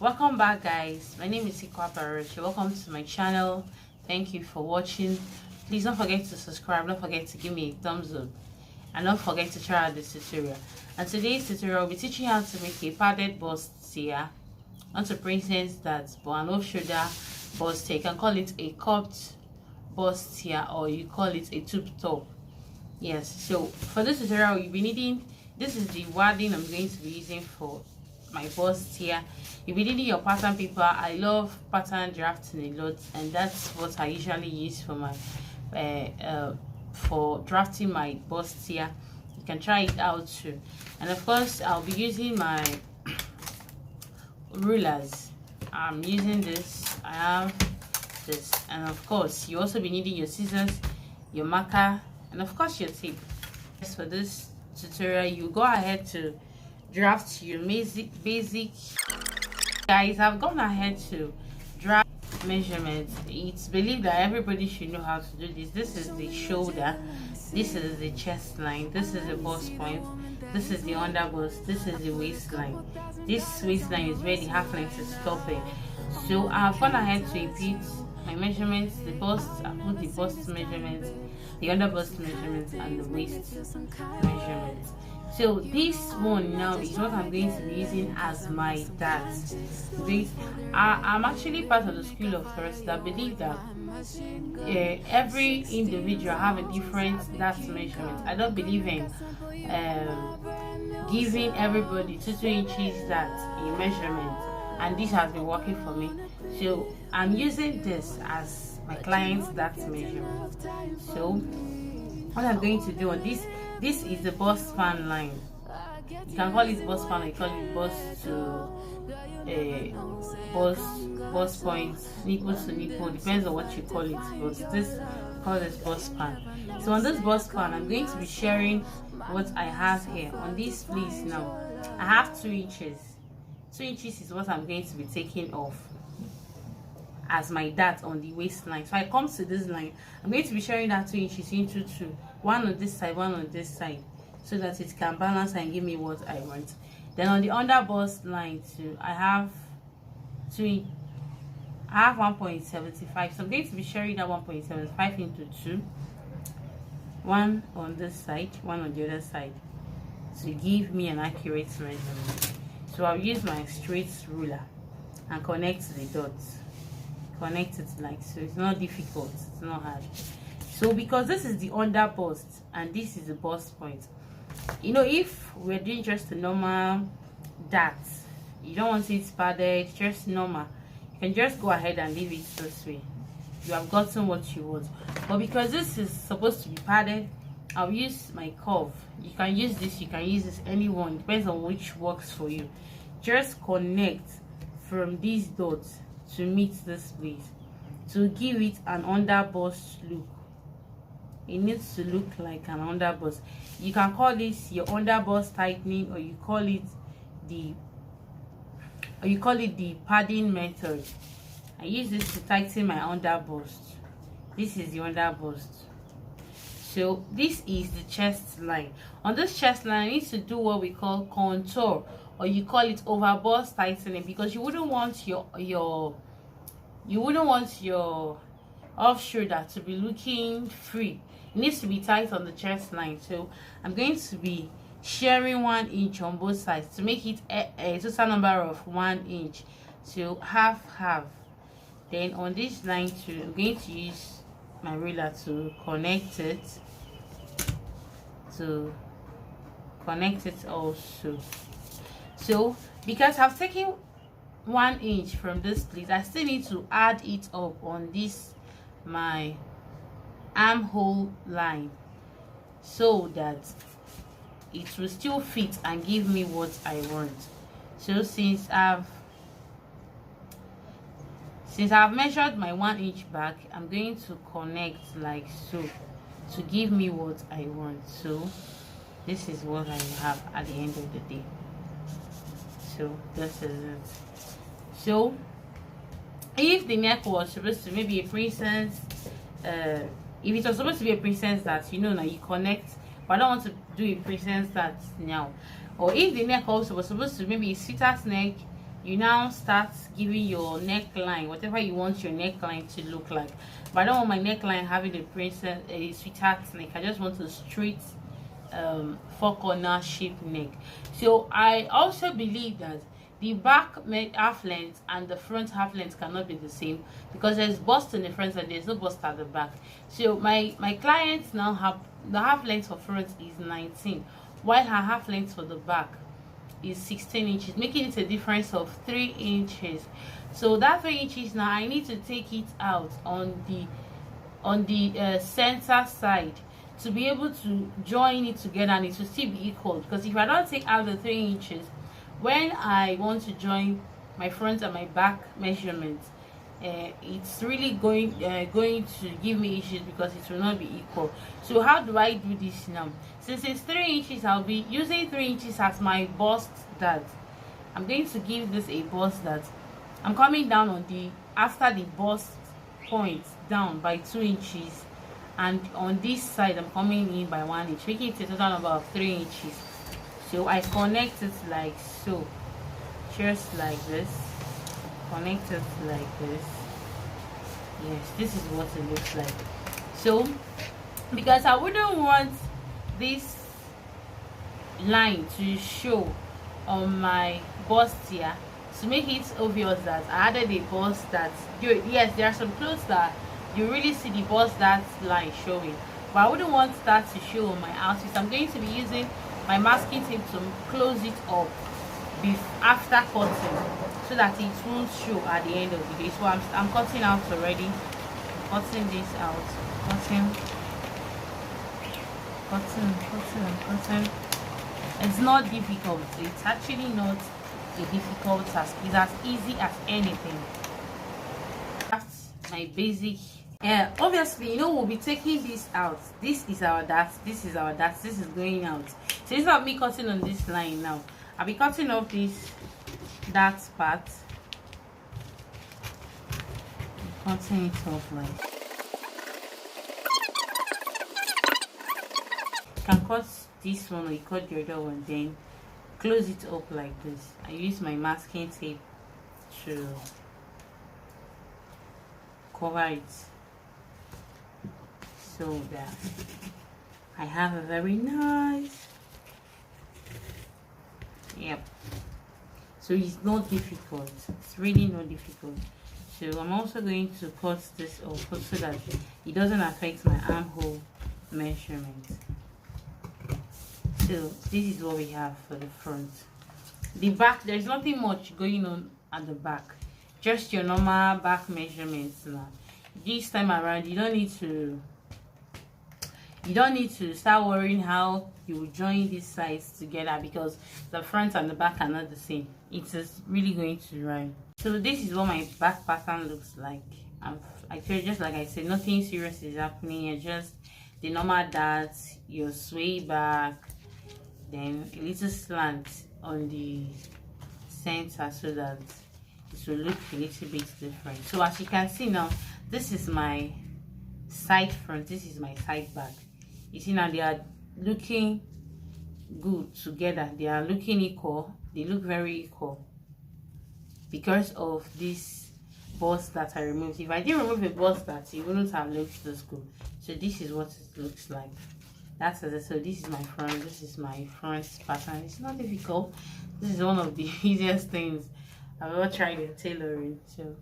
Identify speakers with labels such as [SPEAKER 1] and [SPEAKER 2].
[SPEAKER 1] Welcome back, guys. My name is Ikwa Parashi. Welcome to my channel. Thank you for watching. Please don't forget to subscribe. Don't forget to give me a thumbs up, and don't forget to try out this tutorial. And today's tutorial will be teaching you how to make a padded bustier onto princess that's an off-shoulder bustier. You can call it a cupped bustier, or you call it a tube top. Yes. So for this tutorial, you'll be needing. This is the wording I'm going to be using for my bustier. You'll be needing your pattern paper. I love pattern drafting a lot, and that's what I usually use for my for drafting my bustier. You can try it out too. And of course, I'll be using my rulers. I'm using this. I have this, and of course, you also be needing your scissors, your marker, and of course your tape. For this tutorial, you go ahead to draft your basic. Guys, I've gone ahead to draft measurements. It's believed that everybody should know how to do this. This is the shoulder, this is the chest line, this is the bust point, this is the under bust, this is the waistline. This waistline is where the half length is stopping. So I've gone ahead to repeat my measurements, the bust. I put the bust measurements, the under bust measurements, and the waist measurements. So this one now is what I'm going to be using as my dart. I'm actually part of the school of thought that believe that every individual have a different dart measurement. I don't believe in giving everybody 2 inches dart in measurement, and this has been working for me. So I'm using this as my client's dart measurement. So what I'm going to do on this is the bust span line. You can call it bust span, or you call it bust to bust point, nipple to nipple, depends on what you call it. But this call this bust span. So on this bust span, I'm going to be sharing what I have here on this fleece. Now I have 2 inches. 2 inches is what I'm going to be taking off as my dart on the waistline. So I come to this line, I'm going to be sharing that 2 inches into two, one on this side, one on this side, so that it can balance and give me what I want. Then on the under bust line too, I have 1.75, so I'm going to be sharing that 1.75 into two, one on this side, one on the other side, to give me an accurate measurement. So I'll use my straight ruler and connect the dots. Connect it like so. It's not difficult, it's not hard. So because this is the under bust and this is the bust point, you know, if we're doing just a normal dart, you don't want it padded, just normal, you can just go ahead and leave it this way. You have gotten what you want. But because this is supposed to be padded, I'll use my curve. You can use this, you can use this, anyone, depends on which works for you. Just connect from these dots to meet this place to give it an under bust look. It needs to look like an under bust. You can call this your under bust tightening, or you call it the padding method. I use this to tighten my under bust. This is the under bust. So this is the chest line. On this chest line, I need to do what we call contour, or you call it over bust tightening, because you wouldn't want your off shoulder to be looking free. It needs to be tight on the chest line. So I'm going to be sharing 1 inch on both sides to make it a total number of 1 inch. So half. Then on this line too, I'm going to use my ruler to connect it also. So because I've taken 1 inch from this place, I still need to add it up on this my armhole line, so that it will still fit and give me what I want. So since I've measured my 1 inch back, I'm going to connect like so to give me what I want. So this is what I have at the end of the day. So this is it. So if the neck was supposed to maybe a princess, if it was supposed to be a princess that, you know, now you connect, but I don't want to do a princess that now, or if the neck also was supposed to maybe a sweetheart neck you now start giving your neckline whatever you want your neckline to look like. But I don't want my neckline having a sweetheart neck. I just want a straight four corner shape neck. So I also believe that the back half length and the front half length cannot be the same, because there's bust in the front and there's no bust at the back. So my clients now have the half length for front is 19, while her half length for the back is 16 inches, making it a difference of 3 inches. So that 3 inches now I need to take it out on the center side to be able to join it together, and it will still be equal. Because if I don't take out the 3 inches when I want to join my front and my back measurements, it's really going to give me issues because it will not be equal. So how do I do this now? Since it's 3 inches, I'll be using 3 inches as my bust dart. I'm going to give this a bust dart. I'm coming down on the after the bust point down by 2 inches, and on this side I'm coming in by 1 inch, making it a total number of 3 inches. So I connect it like so, just like this, connect it like this. Yes, this is what it looks like. So because I wouldn't want this line to show on my bustier, to make it obvious that I added a bust that yes, there are some clothes that you really see the bust that line showing, but I wouldn't want that to show on my outfit. I'm going to be using my masking tape to close it up after cutting, so that it won't show at the end of the day. So I'm cutting out already, cutting this out, cutting. It's not difficult. It's actually not a difficult task. It's as easy as anything. That's my basic. Obviously, you know, we'll be taking this out. This is our dart, this is our dart, this is going out. So instead of me cutting on this line now, I'll be cutting off this dart part, cutting it off like. You can cut this one or you cut the other one, then close it up like this. I use my masking tape to cover it, so that I have a very nice, yep. So it's not difficult, it's really not difficult. So I'm also going to cut this off so that it doesn't affect my armhole measurement. So this is what we have for the front. The back, there's nothing much going on at the back, just your normal back measurements. Now this time around you don't need to start worrying how you will join these sides together, because the front and the back are not the same. It is really going to rhyme. So this is what my back pattern looks like. I feel just like I said, nothing serious is happening. It's just the normal darts, your sway back, then a little slant on the center so that it will look a little bit different. So as you can see now, this is my side front, this is my side back. You see now they are looking good together, they are looking equal, they look very equal because of this bust that I removed. If I didn't remove a bust that, it wouldn't have looked this good. So this is what it looks like. That's it. So this is my front, this is my front pattern. It's not difficult. This is one of the easiest things I've ever tried in tailoring. So